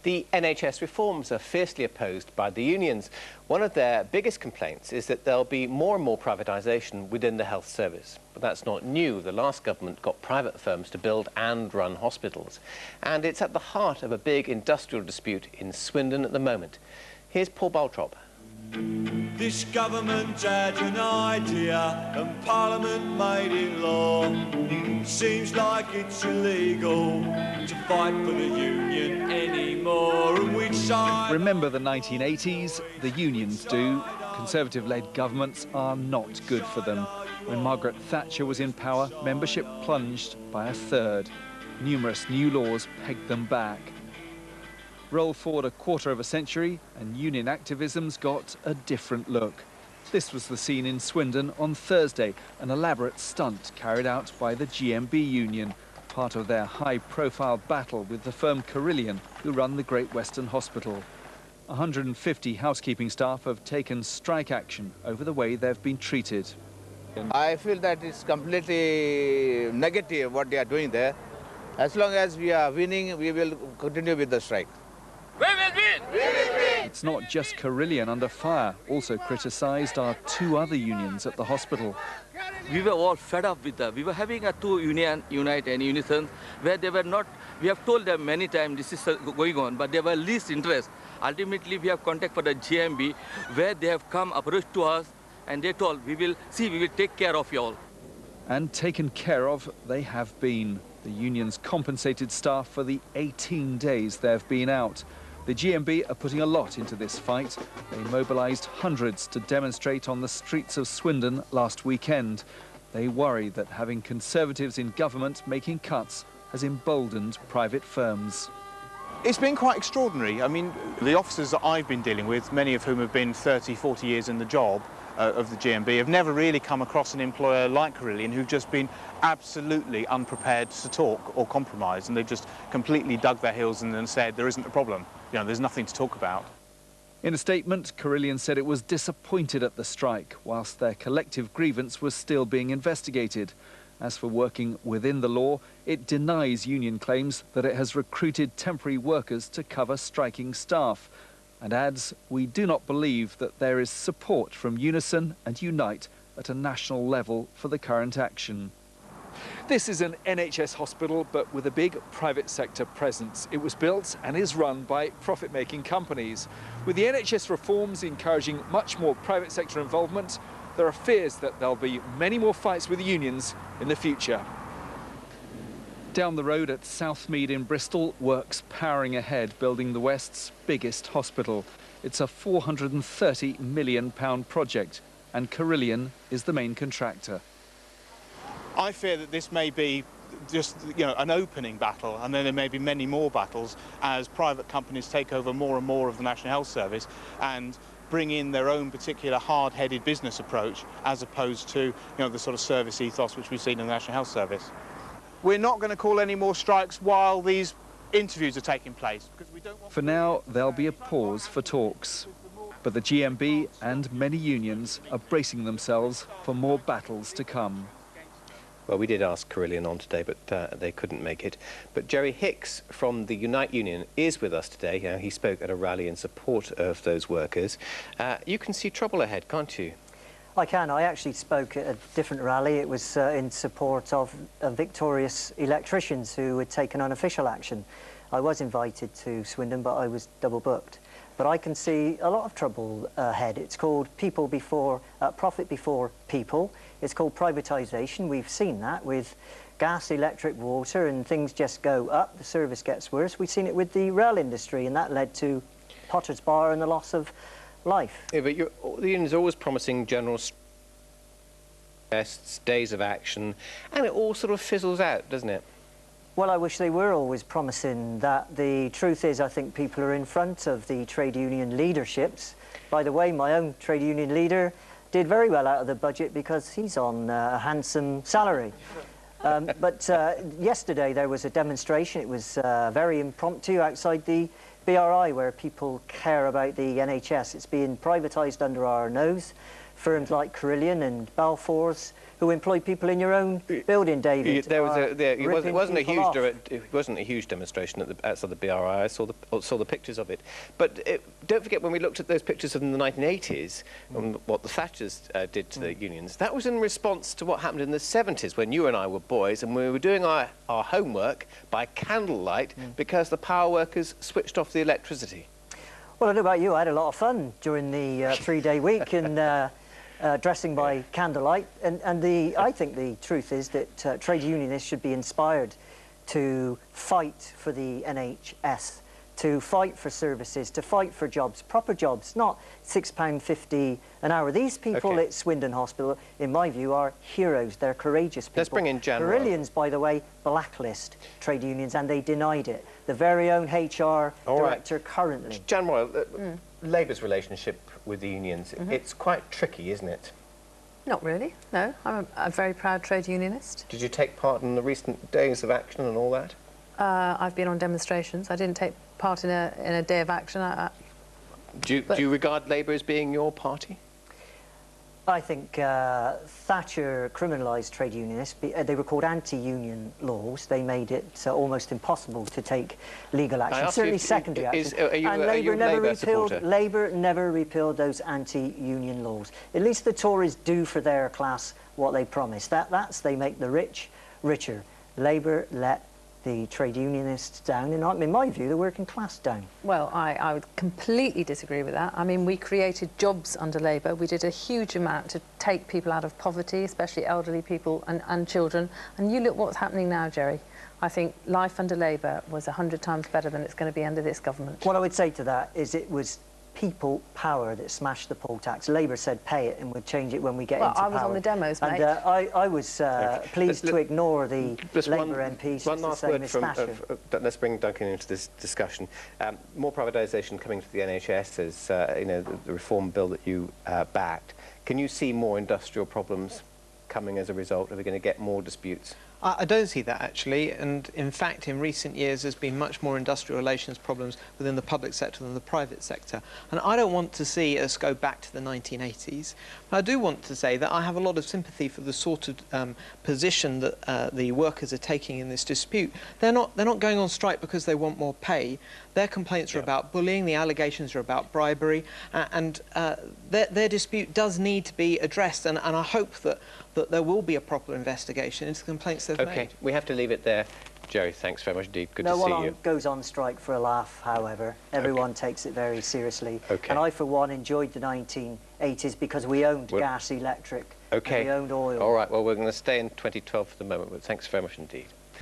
The NHS reforms are fiercely opposed by the unions. One of their biggest complaints is that there'll be more and more privatisation within the health service. But that's not new. The last government got private firms to build and run hospitals. And it's at the heart of a big industrial dispute in Swindon at the moment. Here's Paul Baltrop. This government had an idea and Parliament made it law. Seems like it's illegal to fight for the union anymore. And which side... Remember the 1980s? The unions do. Conservative-led governments are not good for them. When Margaret Thatcher was in power, membership plunged by a third. Numerous new laws pegged them back. Roll forward a quarter of a century and union activism's got a different look. This was the scene in Swindon on Thursday, an elaborate stunt carried out by the GMB union, part of their high-profile battle with the firm Carillion, who run the Great Western Hospital. 150 housekeeping staff have taken strike action over the way they've been treated. I feel that it's completely negative what they are doing there. As long as we are winning, we will continue with the strike. We will win! We will win! It's not just Carillion under fire. Also criticised are two other unions at the hospital. We were all fed up with that. We were having a two union, Unite and Unison, where they were not, we have told them many times this is going on, but they were least interest. Ultimately, we have contact for the GMB, where they have come approached to us, and they told, we will take care of you all. And taken care of they have been. The unions compensated staff for the 18 days they've been out. The GMB are putting a lot into this fight. They mobilised hundreds to demonstrate on the streets of Swindon last weekend. They worry that having Conservatives in government making cuts has emboldened private firms. It's been quite extraordinary. I mean, the officers that I've been dealing with, many of whom have been 30, 40 years in the job of the GMB, have never really come across an employer like Carillion who've just been absolutely unprepared to talk or compromise, and they've just completely dug their heels in and said there isn't a problem. You know, there's nothing to talk about. In a statement, Carillion said it was disappointed at the strike, whilst their collective grievance was still being investigated. As for working within the law, it denies union claims that it has recruited temporary workers to cover striking staff, and adds, we do not believe that there is support from Unison and Unite at a national level for the current action. This is an NHS hospital, but with a big private sector presence. It was built and is run by profit-making companies. With the NHS reforms encouraging much more private sector involvement, there are fears that there'll be many more fights with the unions in the future. Down the road at Southmead in Bristol, work's powering ahead, building the West's biggest hospital. It's a £430 million project, and Carillion is the main contractor. I fear that this may be just, you know, an opening battle, and then there may be many more battles as private companies take over more and more of the National Health Service and bring in their own particular hard-headed business approach, as opposed to, you know, the sort of service ethos which we've seen in the National Health Service. We're not going to call any more strikes while these interviews are taking place. Because we don't want... For now, there'll be a pause for talks. But the GMB and many unions are bracing themselves for more battles to come. Well, we did ask Carillion on today, but they couldn't make it. But Jerry Hicks from the Unite Union is with us today. He spoke at a rally in support of those workers. You can see trouble ahead, can't you? I can. I actually spoke at a different rally. It was in support of victorious electricians who had taken unofficial action. I was invited to Swindon, but I was double booked. But I can see a lot of trouble ahead. It's called profit before people. It's called privatisation. We've seen that with gas, electric, water, and things just go up. The service gets worse. We've seen it with the rail industry, and that led to Potter's Bar and the loss of life. Yeah, but the union's always promising general tests, days of action, and it all sort of fizzles out, doesn't it? Well, I wish they were always promising that. The truth is, I think people are in front of the trade union leaderships. By the way, my own trade union leader did very well out of the budget because he's on a handsome salary. But yesterday there was a demonstration. It was very impromptu outside the BRI, where people care about the NHS. It's being privatised under our nose. firms like Carillion and Balfour's, who employ people in your own building, David. It wasn't a huge demonstration outside the BRI. I saw the pictures of it. But don't forget, when we looked at those pictures in the 1980s, and what the Thatchers did to the unions, that was in response to what happened in the 70s when you and I were boys and we were doing our homework by candlelight because the power workers switched off the electricity. Well, I don't know about you, I had a lot of fun during the three-day week and dressing by candlelight. And I think the truth is that trade unionists should be inspired to fight for the NHS, to fight for services, to fight for jobs, proper jobs, not £6.50 an hour. These people at Swindon Hospital, in my view, are heroes. They're courageous people. Let's bring in Jan. Carillions, by the way, blacklist trade unions, and they denied it. The very own HR director currently. Jan Royal, Labour's relationship with the unions, it's quite tricky, isn't it? Not really, no. I'm a very proud trade unionist. Did you take part in the recent days of action and all that? I've been on demonstrations. I didn't take part in a day of action. Do you regard Labour as being your party? I think Thatcher criminalised trade unionists. They were called anti-union laws. They made it almost impossible to take legal action, certainly secondary action. And Labour never repealed those anti-union laws. At least the Tories do for their class what they promised. They make the rich richer. Labour let the trade unionists down, and in my view, the working class down. Well, I would completely disagree with that. I mean, we created jobs under Labour. We did a huge amount to take people out of poverty, especially elderly people and children. And you look what's happening now, Jerry. I think life under Labour was 100 times better than it's going to be under this government. What I would say to that is it was people power that smashed the poll tax. Labour said pay it and we'd change it when we get into power. I was on the demos, mate. And I was pleased to ignore the Labour MPs. One last word let's bring Duncan into this discussion. More privatisation coming to the NHS as you know, the reform bill that you backed. Can you see more industrial problems coming as a result? Are we going to get more disputes? I don't see that, actually, and in fact in recent years there's been much more industrial relations problems within the public sector than the private sector, and I don't want to see us go back to the 1980s. But I do want to say that I have a lot of sympathy for the sort of position that the workers are taking in this dispute. They're not going on strike because they want more pay. Their complaints are about bullying, the allegations are about bribery, and their dispute does need to be addressed, and I hope that there will be a proper investigation into the complaints they've made. Okay, we have to leave it there. Jerry, thanks very much indeed. Good to see you. No one goes on strike for a laugh, however. Everyone takes it very seriously. And I, for one, enjoyed the 1980s because we owned gas, electric, and we owned oil. All right, well, we're going to stay in 2012 for the moment, but thanks very much indeed.